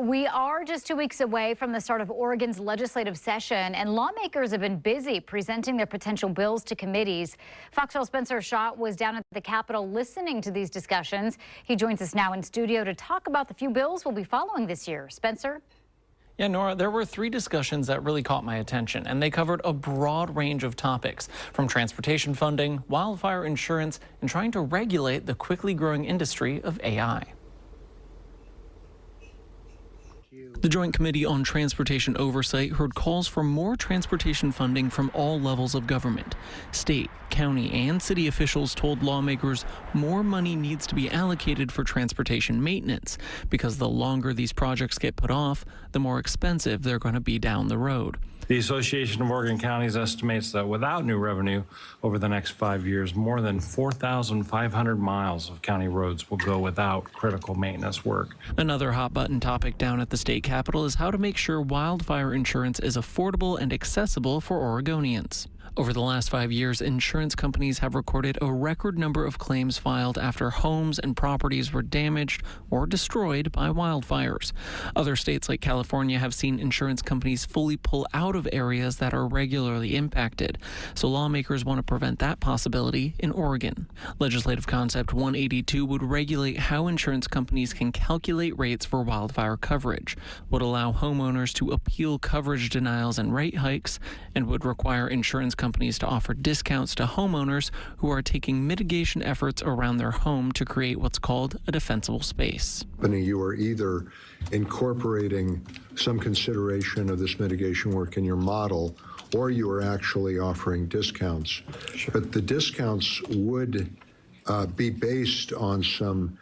We are just 2 weeks away from the start of Oregon's legislative session, and lawmakers have been busy presenting their potential bills to committees. Fox 12's Spencer Schott was down at the Capitol listening to these discussions. He joins us now in studio to talk about the few bills we'll be following this year. Spencer? Yeah, Nora, there were 3 discussions that really caught my attention, and they covered a broad range of topics, from transportation funding, wildfire insurance, and trying to regulate the quickly growing industry of AI. The Joint Committee on Transportation Oversight heard calls for more transportation funding from all levels of government. State, county, and city officials told lawmakers more money needs to be allocated for transportation maintenance, because the longer these projects get put off, the more expensive they're going to be down the road. The Association of Oregon Counties estimates that without new revenue over the next 5 years, more than 4,500 miles of county roads will go without critical maintenance work. Another hot-button topic down at the state capitol is how to make sure wildfire insurance is affordable and accessible for Oregonians. Over the last 5 years, insurance companies have recorded a record number of claims filed after homes and properties were damaged or destroyed by wildfires. Other states like California have seen insurance companies fully pull out of areas that are regularly impacted. So lawmakers want to prevent that possibility in Oregon. Legislative Concept 182 would regulate how insurance companies can calculate rates for wildfire coverage, would allow homeowners to appeal coverage denials and rate hikes, and would require insurance companies to offer discounts to homeowners who are taking mitigation efforts around their home to create what's called a defensible space. You are either incorporating some consideration of this mitigation work in your model, or you are actually offering discounts. Sure. But the discounts would be based on some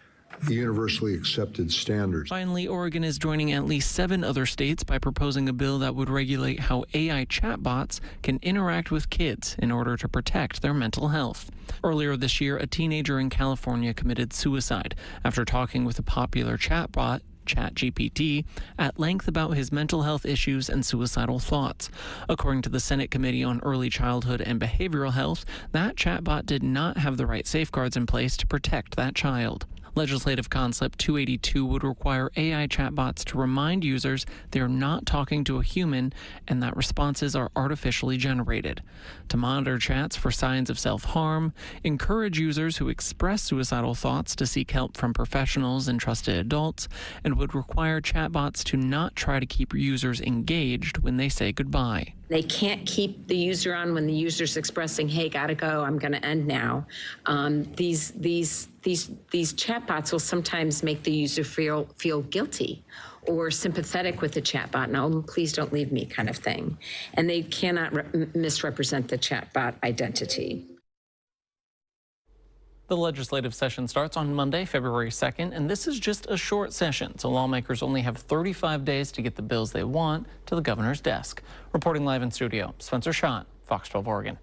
universally accepted standards. Finally, Oregon is joining at least 7 other states by proposing a bill that would regulate how AI chatbots can interact with kids in order to protect their mental health. Earlier this year, a teenager in California committed suicide after talking with a popular chatbot, ChatGPT, at length about his mental health issues and suicidal thoughts. According to the Senate Committee on Early Childhood and Behavioral Health, that chatbot did not have the right safeguards in place to protect that child. Legislative Concept 282 would require AI chatbots to remind users they're not talking to a human and that responses are artificially generated, to monitor chats for signs of self-harm, encourage users who express suicidal thoughts to seek help from professionals and trusted adults, and would require chatbots to not try to keep users engaged when they say goodbye. They can't keep the user on when the user's expressing, hey, gotta go, I'm gonna end now. These chatbots will sometimes make the user feel guilty or sympathetic with the chatbot. No, please don't leave me kind of thing. And they cannot misrepresent the chatbot identity. The legislative session starts on Monday, February 2nd, and this is just a short session, so lawmakers only have 35 days to get the bills they want to the governor's desk. Reporting live in studio, Spencer Schott, Fox 12 Oregon.